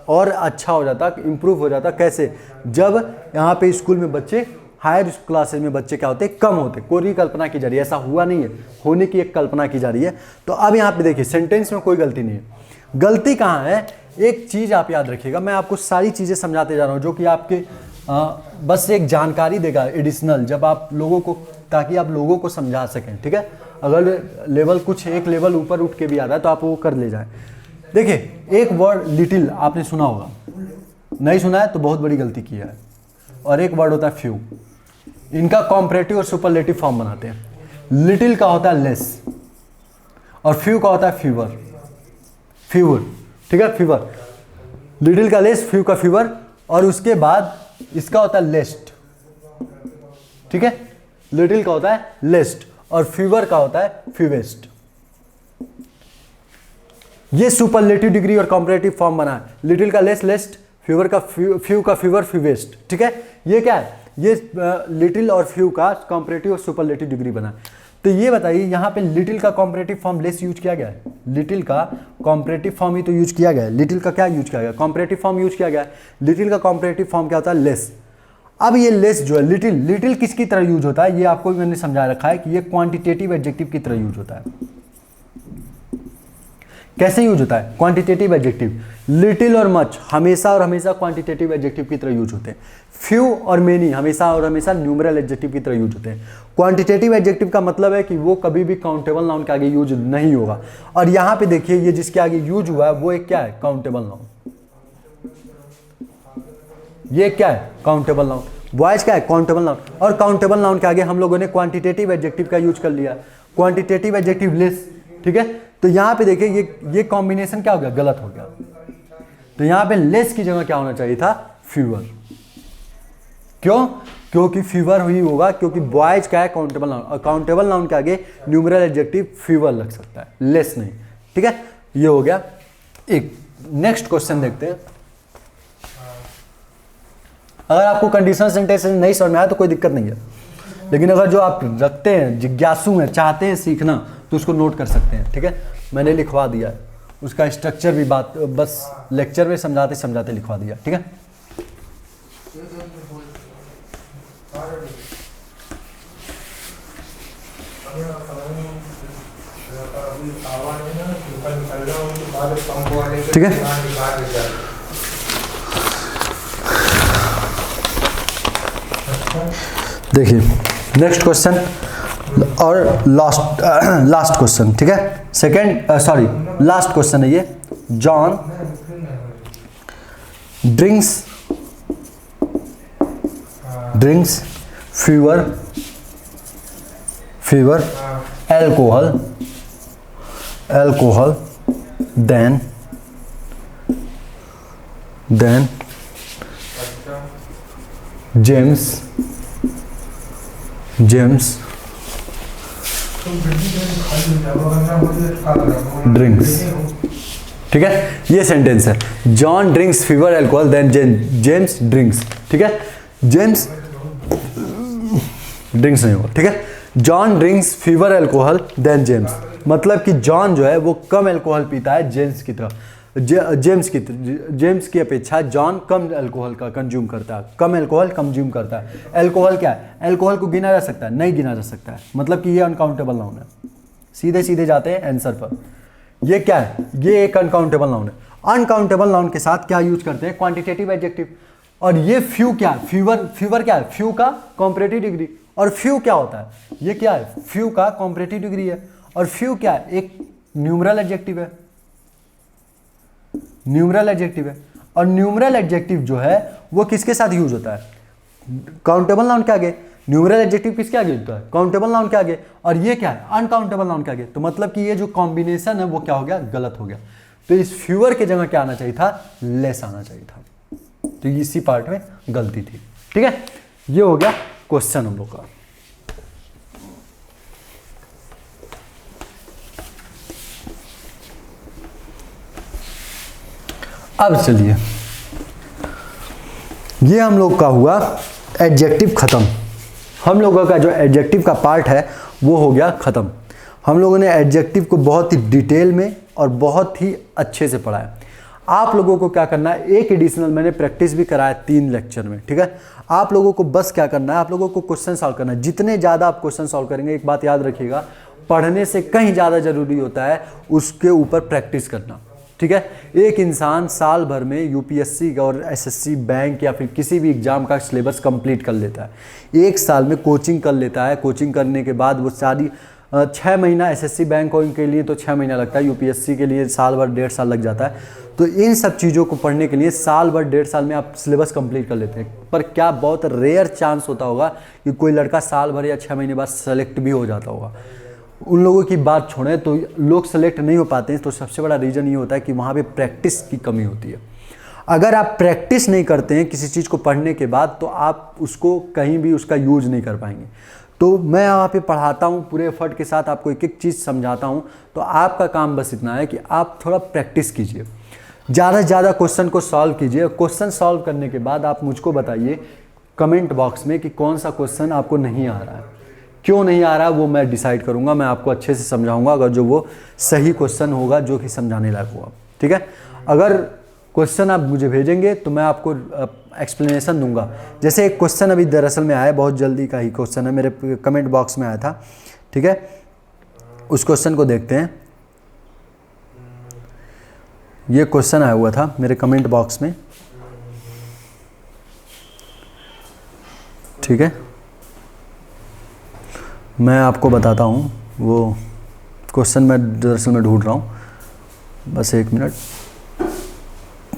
और अच्छा हो जाता, इम्प्रूव हो जाता। कैसे? जब यहाँ पे स्कूल में बच्चे, हायर क्लासेस में बच्चे क्या होते? कम होते। कोई कल्पना की जा रही है, ऐसा हुआ नहीं है, होने की एक कल्पना की जा रही है। तो अब यहाँ पे देखिए सेंटेंस में कोई गलती नहीं है। गलती कहाँ है? एक चीज़ आप याद रखिएगा, मैं आपको सारी चीज़ें समझाते जा रहा हूँ जो कि आपके बस एक जानकारी देगा एडिशनल, जब आप लोगों को, ताकि आप लोगों को समझा सकें, ठीक है। अगर लेवल कुछ एक लेवल ऊपर उठ के भी आ रहा है तो आप वो कर ले जाएं। देखिए एक वर्ड लिटिल आपने सुना होगा, नहीं सुना है तो बहुत बड़ी गलती की है। और एक वर्ड होता है फ्यू। इनका कॉम्परेटिव और सुपरलेटिव फॉर्म बनाते हैं। लिटिल का होता है लेस और फ्यू का होता है फीवर। फीवर, ठीक है, फीवर। लिटिल का लेस, फ्यू का फीवर, और उसके बाद इसका होता है लेस्ट, ठीक है। लिटिल का होता है लेस्ट और फीवर का होता है फीवेस्ट। ये सुपरलेटिव डिग्री और कॉम्परेटिव फॉर्म बना है। लिटिल का लेस, लेस्ट, फीवर का फ्यू का फीवर, फीवेस्ट, ठीक है। ये क्या है? ये लिटिल और फ्यू का कॉम्परेटिव और सुपरलेटिव डिग्री बना। तो ये बताइए यहाँ पे लिटिल का कॉम्परेटिव फॉर्म लेस यूज किया गया है। लिटिल का कॉम्परेटिव फॉर्म ही तो यूज किया गया है। लिटिल का क्या यूज किया गया? कॉम्परेटिव फॉर्म यूज किया गया है। लिटिल का कॉम्परेटिव फॉर्म क्या होता है? लेस। अब ये लेस जो है, लिटिल, लिटिल किसकी तरह यूज होता है? ये आपको मैंने समझा रखा है कि ये क्वांटिटेटिव एडजेक्टिव की तरह यूज होता है। कैसे यूज होता है? Quantitative adjective. लिटिल और मच हमेशा और हमेशा क्वांटिटेटिव एडजेक्टिव की तरह यूज होते हैं। फ्यू और मेनी हमेशा और हमेशा न्यूमरल एडजेक्टिव की तरह यूज होते हैं। क्वांटिटेटिव एडजेक्टिव का मतलब है कि वो कभी भी काउंटेबल नाउन के आगे यूज नहीं होगा। और यहाँ पे देखिए ये जिसके आगे यूज हुआ है वो एक क्या है? Countable noun. ये क्या है? Countable noun. बॉयज क्या है? Countable noun. और काउंटेबल नाउन के आगे हम लोगों ने क्वांटिटेटिव एडजेक्टिव का यूज कर लिया। क्वांटिटेटिव एडजेक्टिव लेस, ठीक है। तो यहाँ पे देखिए ये कॉम्बिनेशन क्या हो गया? गलत हो गया। तो यहाँ पे लेस की जगह क्या होना चाहिए था? फीवर। क्यों? क्योंकि फीवर ही होगा, क्योंकि बॉयज का है काउंटेबल नाउन और काउंटेबल नाउन के आगे न्यूमरल एडजेक्टिव फीवर लग सकता है, लेस नहीं, ठीक है। ये हो गया एक। नेक्स्ट क्वेश्चन देखते हैं। अगर आपको कंडीशनल सेंटेंस नहीं समझ में आया तो कोई दिक्कत नहीं है, लेकिन अगर जो आप रखते हैं, जिज्ञासु हैं, चाहते हैं सीखना, तो उसको नोट कर सकते हैं, ठीक है। मैंने लिखवा दिया है, उसका स्ट्रक्चर भी बात बस लेक्चर में समझाते समझाते लिखवा दिया, ठीक है। ठीक है, देखिए नेक्स्ट क्वेश्चन और लास्ट क्वेश्चन, ठीक है। लास्ट क्वेश्चन है ये। John drinks fewer alcohol than James drinks, ठीक है। ये सेंटेंस है, John drinks fewer alcohol than James drinks, ठीक है। जेम्स ड्रिंक्स नहीं होगा, ठीक है। John drinks fewer alcohol than James, मतलब कि जॉन जो है वो कम एल्कोहल पीता है जेम्स की तरह, जेम्स की अपेक्षा जॉन कम एल्कोहल का कंज्यूम करता है, कम एल्कोहल कंज्यूम करता है। एल्कोहल क्या है? एल्कोहल को गिना जा सकता है? नहीं गिना जा सकता है, मतलब कि ये अनकाउंटेबल नाउन है। सीधे जाते हैं आंसर पर। ये क्या है? ये एक अनकाउंटेबल नाउन है। अनकाउंटेबल नाउन के साथ क्या यूज करते हैं? Quantitative adjective. और ये फ्यू क्या है? फीवर क्या है? फ्यू का कॉम्परेटिव डिग्री। और फ्यू क्या होता है? ये क्या है? फ्यू का कॉम्परेटिव डिग्री है। और फ्यू क्या है? एक न्यूमरल एडजेक्टिव है। न्यूमरल एडजेक्टिव है। और न्यूमरल एडजेक्टिव जो है वो किसके साथ यूज होता है? काउंटेबल नाउन के आगे। न्यूमरल एडजेक्टिव किसके आगे होता है? काउंटेबल नाउन के आगे। और ये क्या है? अनकाउंटेबल नाउन के आगे। तो मतलब कि ये जो कॉम्बिनेशन है वो क्या हो गया? गलत हो गया। तो इस फ्यूअर के जगह क्या आना चाहिए था? लेस आना चाहिए था। तो इसी पार्ट में गलती थी। ठीक है, ये हो गया क्वेश्चन हम लोग का। अब चलिए, ये हम लोग का हुआ एडजेक्टिव खत्म। हम लोगों का जो एडजेक्टिव का पार्ट है वो हो गया खत्म। हम लोगों ने एडजेक्टिव को बहुत ही डिटेल में और बहुत ही अच्छे से पढ़ा है। आप लोगों को क्या करना है, एक एडिशनल मैंने प्रैक्टिस भी कराया 3 लेक्चर में। ठीक है, आप लोगों को बस क्या करना है, आप लोगों को क्वेश्चन सॉल्व करना है। जितने ज़्यादा आप क्वेश्चन सॉल्व करेंगे, एक बात याद रखिएगा, पढ़ने से कहीं ज़्यादा जरूरी होता है उसके ऊपर प्रैक्टिस करना। ठीक है, एक इंसान साल भर में यूपीएससी और एसएससी, बैंक या फिर किसी भी एग्जाम का सिलेबस कंप्लीट कर लेता है। एक साल में कोचिंग कर लेता है। कोचिंग करने के बाद वो सारी 6 महीना एसएससी बैंक के लिए तो 6 महीना लगता है, यूपीएससी के लिए साल भर 1.5 साल लग जाता है। तो इन सब चीज़ों को पढ़ने के लिए साल भर 1.5 साल में आप सिलेबस कंप्लीट कर लेते हैं। पर क्या बहुत रेयर चांस होता होगा कि कोई लड़का साल भर या 6 महीने बाद सेलेक्ट भी हो जाता होगा। उन लोगों की बात छोड़ें तो लोग सेलेक्ट नहीं हो पाते हैं, तो सबसे बड़ा रीज़न ये होता है कि वहाँ पे प्रैक्टिस की कमी होती है। अगर आप प्रैक्टिस नहीं करते हैं किसी चीज़ को पढ़ने के बाद, तो आप उसको कहीं भी उसका यूज नहीं कर पाएंगे। तो मैं यहाँ पे पढ़ाता हूँ पूरे एफर्ट के साथ, आपको एक एक चीज़ समझाता हूँ। तो आपका काम बस इतना है कि आप थोड़ा प्रैक्टिस कीजिए, ज़्यादा से ज़्यादा क्वेश्चन को सॉल्व कीजिए। क्वेश्चन सॉल्व करने के बाद आप मुझको बताइए कमेंट बॉक्स में कि कौन सा क्वेश्चन आपको नहीं आ रहा है, क्यों नहीं आ रहा है, वो मैं डिसाइड करूंगा। मैं आपको अच्छे से समझाऊंगा अगर जो वो सही क्वेश्चन होगा जो कि समझाने लायक होगा। ठीक है, अगर क्वेश्चन आप मुझे भेजेंगे तो मैं आपको एक्सप्लेनेशन दूंगा। जैसे एक क्वेश्चन अभी दरअसल में आया है, बहुत जल्दी का ही क्वेश्चन है, मेरे कमेंट बॉक्स में आया था। ठीक है, उस क्वेश्चन को देखते हैं। ये क्वेश्चन आया हुआ था मेरे कमेंट बॉक्स में। ठीक है, मैं आपको बताता हूँ वो क्वेश्चन मैं दरअसल में ढूंढ रहा हूँ, बस 1 मिनट।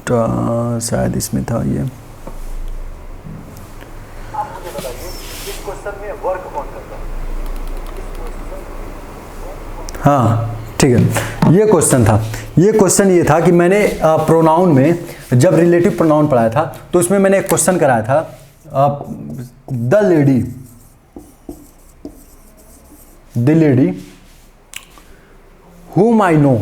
तो शायद इसमें था ये। आप मुझे बताइए इस क्वेश्चन में वर्क कौन करता है? हाँ ठीक है, ये क्वेश्चन था। ये क्वेश्चन ये था कि मैंने प्रोनाउन में जब रिलेटिव प्रोनाउन पढ़ाया था तो उसमें मैंने एक क्वेश्चन कराया था, the lady whom I know।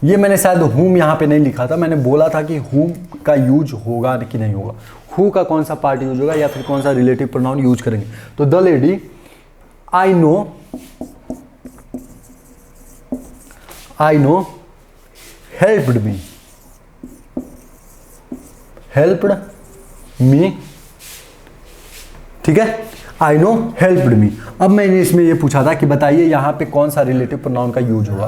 ये मैंने शायद whom यहाँ पे नहीं लिखा था, मैंने बोला था कि whom का यूज होगा कि नहीं होगा, who का कौन सा पार्ट यूज होगा या फिर कौन सा रिलेटिव प्रोनाउन यूज करेंगे। तो the lady I know helped me। ठीक है, I know helped me। अब मैंने इसमें ये पूछा था कि बताइए यहाँ पे कौन सा रिलेटिव प्रोनाउन का यूज होगा,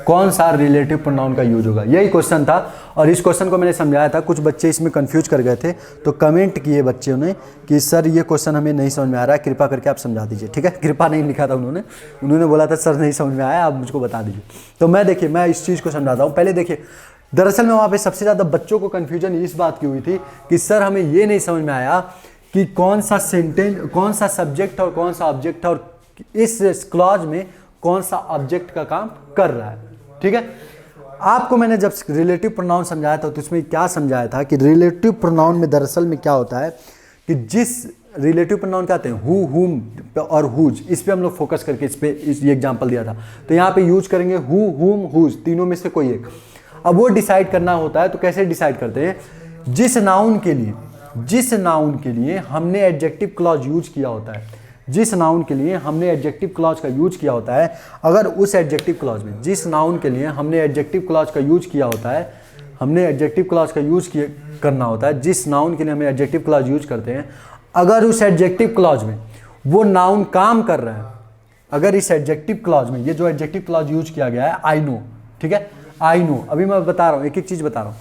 कौन सा रिलेटिव प्रोनाउन का यूज होगा, यही क्वेश्चन था। और इस क्वेश्चन को मैंने समझाया था, कुछ बच्चे इसमें कंफ्यूज कर गए थे तो कमेंट किए बच्चों ने कि सर ये क्वेश्चन हमें नहीं समझ में आ रहा है, कृपा करके आप समझा दीजिए। ठीक है, कृपा नहीं लिखा था उन्होंने बोला था सर नहीं समझ में आया, आप मुझको बता दीजिए। तो मैं देखिए मैं इस चीज़ को समझाता हूँ। पहले देखिए, दरअसल में वहाँ पर सबसे ज़्यादा बच्चों को कन्फ्यूजन इस बात की हुई थी कि सर हमें ये नहीं समझ में आया कि कौन सा सेंटेंस, कौन सा सब्जेक्ट और कौन सा ऑब्जेक्ट है, और इस क्लॉज में कौन सा ऑब्जेक्ट का काम कर रहा है। ठीक है, आपको मैंने जब रिलेटिव प्रोनाउन समझाया था तो इसमें क्या समझाया था कि रिलेटिव प्रोनाउन में दरअसल में क्या होता है कि जिस रिलेटिव प्रोनाउन क्या आते हैं, हु, हुम और हुज, इस पे हम लोग फोकस करके ये एग्जांपल दिया था। तो यहाँ पे यूज करेंगे हु, हुम, हुज, तीनों में से कोई एक। अब वो डिसाइड करना होता है, तो कैसे डिसाइड करते हैं, जिस नाउन के लिए हमने एडजेक्टिव क्लॉज यूज किया होता है, जिस नाउन के लिए हमने एडजेक्टिव क्लॉज का यूज किया होता है, अगर उस एडजेक्टिव क्लॉज में जिस नाउन के लिए हमने एडजेक्टिव क्लॉज का यूज किया होता है, हमने एडजेक्टिव क्लॉज का यूज करना होता है, जिस नाउन के लिए हमें एडजेक्टिव क्लॉज यूज करते हैं, अगर उस एडजेक्टिव क्लॉज में वो नाउन काम कर रहा है, अगर इस एडजेक्टिव क्लॉज में ये जो एडजेक्टिव क्लॉज यूज किया गया है आई नो, ठीक है, आई नो, अभी मैं बता रहा हूँ एक एक चीज बता रहा हूँ,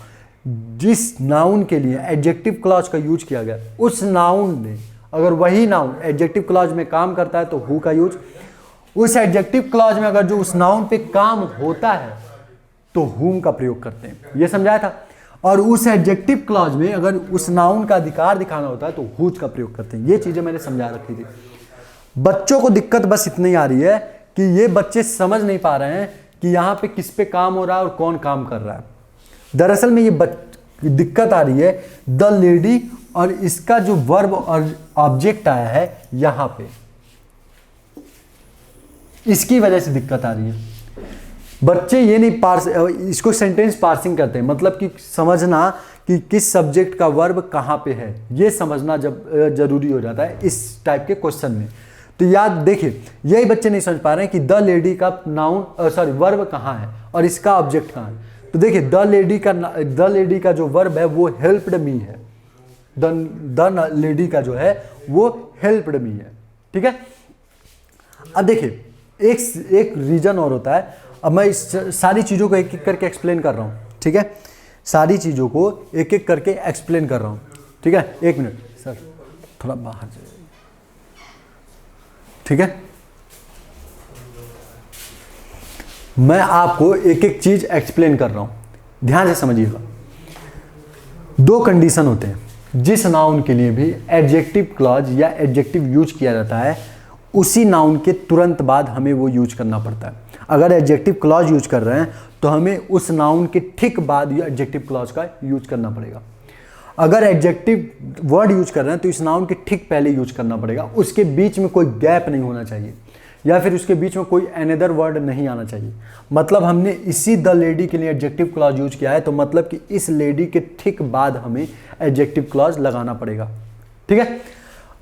जिस नाउन के लिए एडजेक्टिव क्लॉज का यूज किया गया उस नाउन ने अगर वही नाउन एडजेक्टिव क्लॉज में काम करता है तो हु का यूज, उस एडजेक्टिव क्लॉज में अगर जो उस नाउन पे काम होता है तो हुम का प्रयोग करते हैं। ये समझाया था। और उस एडजेक्टिव क्लॉज में अगर उस नाउन का अधिकार दिखाना होता है तो हुज का प्रयोग करते हैं। ये चीजें मैंने समझा रखी थी। बच्चों को दिक्कत बस इतनी आ रही है कि ये बच्चे समझ नहीं पा रहे हैं कि यहाँ पे किस पे काम हो रहा है और कौन काम कर रहा है। दरअसल में ये दिक्कत आ रही है द लेडी और इसका जो वर्ब और ऑब्जेक्ट आया है यहां पे, इसकी वजह से दिक्कत आ रही है। बच्चे ये नहीं इसको सेंटेंस पार्सिंग करते हैं, मतलब कि समझना कि किस सब्जेक्ट का वर्ब कहां पे है, ये समझना जब जरूरी हो जाता है इस टाइप के क्वेश्चन में। तो याद देखिए, यही बच्चे नहीं समझ पा रहे हैं कि द लेडी का नाउन वर्ब कहां है और इसका ऑब्जेक्ट कहां है। तो देखिए द लेडी का जो वर्ब है वो हेल्प्ड मी है, द लेडी का जो है वो हेल्प्ड मी है, ठीक है। अब देखिए एक रीजन और होता है। अब मैं इस सारी चीज़ों को एक एक करके एक्सप्लेन कर रहा हूँ, ठीक है, सारी चीज़ों को एक एक करके एक्सप्लेन कर रहा हूँ, ठीक है। एक मिनट सर, थोड़ा बाहर जाइए, ठीक है। मैं आपको एक एक चीज़ एक्सप्लेन कर रहा हूँ, ध्यान से समझिएगा। दो कंडीशन होते हैं जिस नाउन के लिए भी एडजेक्टिव क्लॉज या एडजेक्टिव यूज किया जाता है, उसी नाउन के तुरंत बाद हमें वो यूज करना पड़ता है। अगर एडजेक्टिव क्लॉज यूज कर रहे हैं तो हमें उस नाउन के ठीक बाद या एडजेक्टिव क्लॉज का यूज करना पड़ेगा। अगर एडजेक्टिव वर्ड यूज कर रहे हैं तो इस नाउन के ठीक पहले यूज करना पड़ेगा, उसके बीच में कोई गैप नहीं होना चाहिए या फिर उसके बीच में कोई अनदर वर्ड नहीं आना चाहिए। मतलब हमने इसी द लेडी के लिए एडजेक्टिव क्लॉज यूज किया है तो मतलब कि इस लेडी के ठीक बाद हमें एडजेक्टिव क्लॉज लगाना पड़ेगा, ठीक है।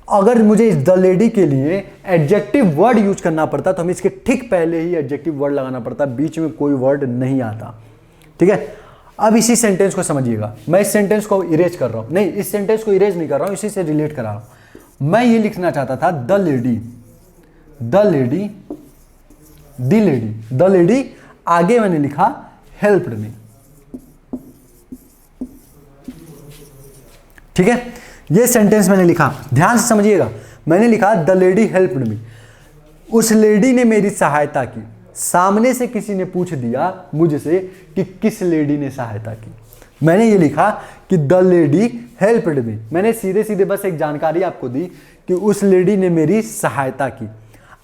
अगर मुझे इस द लेडी के लिए एडजेक्टिव वर्ड यूज करना पड़ता तो हमें इसके ठीक पहले ही एडजेक्टिव वर्ड लगाना पड़ता, बीच में कोई वर्ड नहीं आता, ठीक है। अब इसी सेंटेंस को समझिएगा, मैं इस सेंटेंस को इरेज कर रहा हूं, नहीं इस सेंटेंस को इरेज नहीं कर रहा हूं, इसी से रिलेट कर रहा हूं। मैं ये लिखना चाहता था द लेडी, द लेडी, आगे मैंने लिखा हेल्प्ड मी, ठीक है। ये सेंटेंस मैंने लिखा, ध्यान से समझिएगा। मैंने लिखा द लेडी हेल्प्ड मी, उस लेडी ने मेरी सहायता की। सामने से किसी ने पूछ दिया मुझसे कि किस लेडी ने सहायता की, मैंने ये लिखा कि द लेडी हेल्प्ड मी। मैंने सीधे सीधे बस एक जानकारी आपको दी कि उस लेडी ने मेरी सहायता की।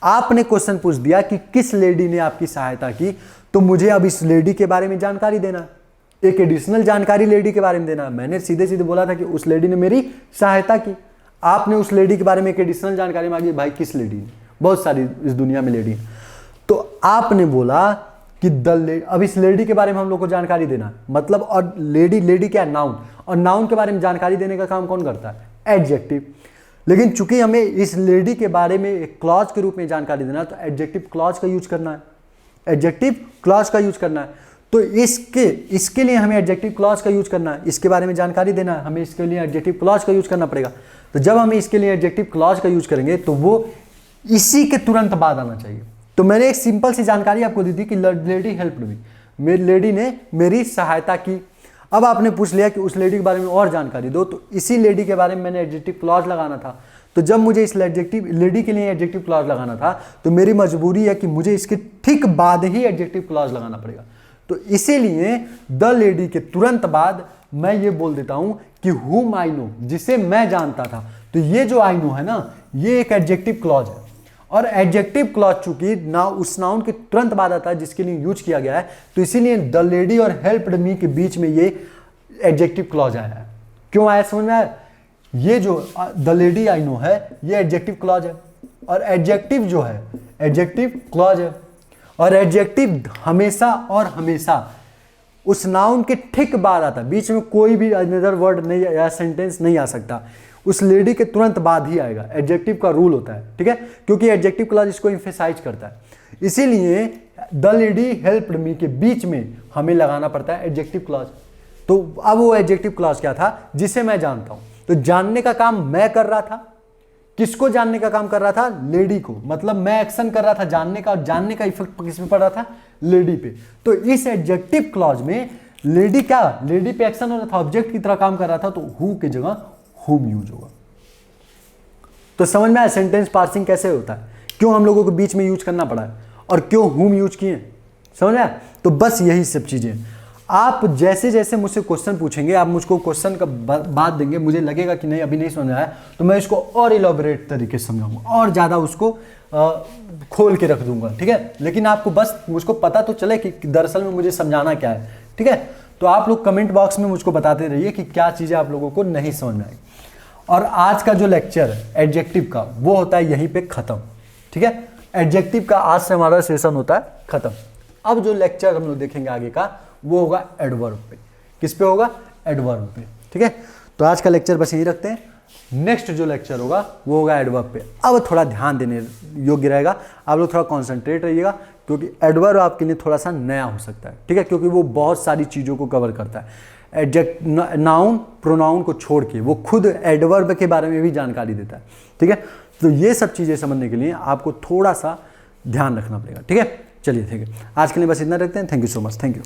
आपने क्वेश्चन पूछ दिया कि किस लेडी ने आपकी सहायता की, तो मुझे अब इस लेडी के बारे में जानकारी देना, एक एडिशनल जानकारी लेडी के बारे में देना। मैंने सीधे सीधे बोला था कि उस लेडी ने मेरी सहायता की, आपने उस लेडी के बारे में एक एडिशनल जानकारी मांगी, भाई किस लेडी ने, बहुत सारी इस दुनिया में लेडी, तो आपने बोला कि द लेडी। अब इस लेडी के बारे में हम लोग को जानकारी देना, मतलब और लेडी क्या है, नाउन, और नाउन के बारे में जानकारी देने का काम कौन करता है, एडजेक्टिव। लेकिन चूंकि हमें इस लेडी के बारे में एक क्लॉज के रूप में जानकारी देना तो एडजेक्टिव क्लॉज का यूज करना है, एडजेक्टिव क्लॉज का यूज करना है। तो इसके लिए हमें एडजेक्टिव क्लॉज का यूज करना है, इसके बारे में जानकारी देना है, हमें इसके लिए एडजेक्टिव क्लॉज का यूज करना पड़ेगा। तो जब हम इसके लिए एडजेक्टिव क्लॉज का यूज करेंगे तो वो इसी के तुरंत बाद आना चाहिए। तो मैंने एक सिंपल सी जानकारी आपको दी थी कि लेडी हेल्प्ड मी, मेरी लेडी ने मेरी सहायता की। अब आपने पूछ लिया कि उस लेडी के बारे में और जानकारी दो, तो इसी लेडी के बारे में मैंने एडजेक्टिव क्लॉज लगाना था। तो जब मुझे इस एडजेक्टिव लेडी के लिए एडजेक्टिव क्लॉज लगाना था तो मेरी मजबूरी है कि मुझे इसके ठीक बाद ही एडजेक्टिव क्लॉज लगाना पड़ेगा। तो इसीलिए द लेडी के तुरंत बाद मैं ये बोल देता हूं कि हुम आई नो, जिसे मैं जानता था। तो ये जो आई नो है ना, ये एक एडजेक्टिव क्लॉज है, और एडजेक्टिव क्लॉज चूंकि ना उस नाउन के तुरंत बाद आता है जिसके लिए यूज किया गया है, तो इसीलिए द लेडी और हेल्प्ड मी के बीच में ये एडजेक्टिव क्लॉज आया है। क्यों आया समझ में आया? ये जो द लेडी आई नो है ये एडजेक्टिव क्लॉज है, और एडजेक्टिव जो है एडजेक्टिव क्लॉज है, और एडजेक्टिव हमेशा और हमेशा उस नाउन के ठीक बाद आता है, बीच में कोई भी अनदर वर्ड नहीं या सेंटेंस नहीं आ सकता, उस लेडी के तुरंत बाद ही आएगा। एडजेक्टिव का रूल होता है, ठीक है, क्योंकि एडजेक्टिव क्लॉज इसको एम्फेसाइज करता है। इसीलिए द लेडी हेल्प्ड मी के बीच में हमें लगाना पड़ता है एडजेक्टिव क्लॉज। तो अब वो एडजेक्टिव क्लॉज क्या था, जिसे मैं जानता हूं। तो जानने का काम मैं कर रहा था, किसको जानने का काम कर रहा था, लेडी को, मतलब मैं एक्शन कर रहा था जानने का, और जानने का इफेक्ट किस पे पड़ रहा था, लेडी पे। तो इस एडजेक्टिव क्लॉज में लेडी क्या, लेडी पे एक्शन हो रहा था, ऑब्जेक्ट की तरह काम कर रहा था, तो हु की जगह हुम यूज होगा। तो समझ में आया सेंटेंस पार्सिंग कैसे होता है, क्यों हम लोगों को बीच में यूज करना पड़ा है, और क्यों हुम यूज किए, समझ आया? तो बस यही सब चीजें। आप जैसे जैसे मुझसे क्वेश्चन पूछेंगे, आप मुझको क्वेश्चन का बात देंगे, मुझे लगेगा कि नहीं अभी नहीं समझ आया, तो मैं इसको और इलॉबरेट तरीके से समझाऊंगा और ज़्यादा उसको खोल के रख दूंगा, ठीक है। लेकिन आपको बस मुझको पता तो चले कि दरअसल में मुझे समझाना क्या है, ठीक है। तो आप लोग कमेंट बॉक्स में मुझको बताते रहिए कि क्या चीज़ें आप लोगों को नहीं समझ में आई। और आज का जो लेक्चर है एडजेक्टिव का, वो होता है यहीं पे ख़त्म, ठीक है। एडजेक्टिव का आज से हमारा सेशन होता है ख़त्म। अब जो लेक्चर हम लोग देखेंगे आगे का, वो होगा एडवर्ब पे। किस पे होगा? एडवर्ब पे, ठीक है। तो आज का लेक्चर बस यहीं रखते हैं। नेक्स्ट जो लेक्चर होगा वो होगा एडवर्ब पे। अब थोड़ा ध्यान देने योग्य रहेगा, आप लोग थोड़ा कॉन्सेंट्रेट रहिएगा, क्योंकि एडवर्ब आपके लिए थोड़ा सा नया हो सकता है, ठीक है, क्योंकि वो बहुत सारी चीज़ों को कवर करता है। एडजेक्ट नाउन प्रोनाउन को छोड़ के वो खुद एडवर्ब के बारे में भी जानकारी देता है, ठीक है। तो ये सब चीज़ें समझने के लिए आपको थोड़ा सा ध्यान रखना पड़ेगा, ठीक है। चलिए ठीक है, आज के लिए बस इतना रखते हैं। Thank you so much, thank you.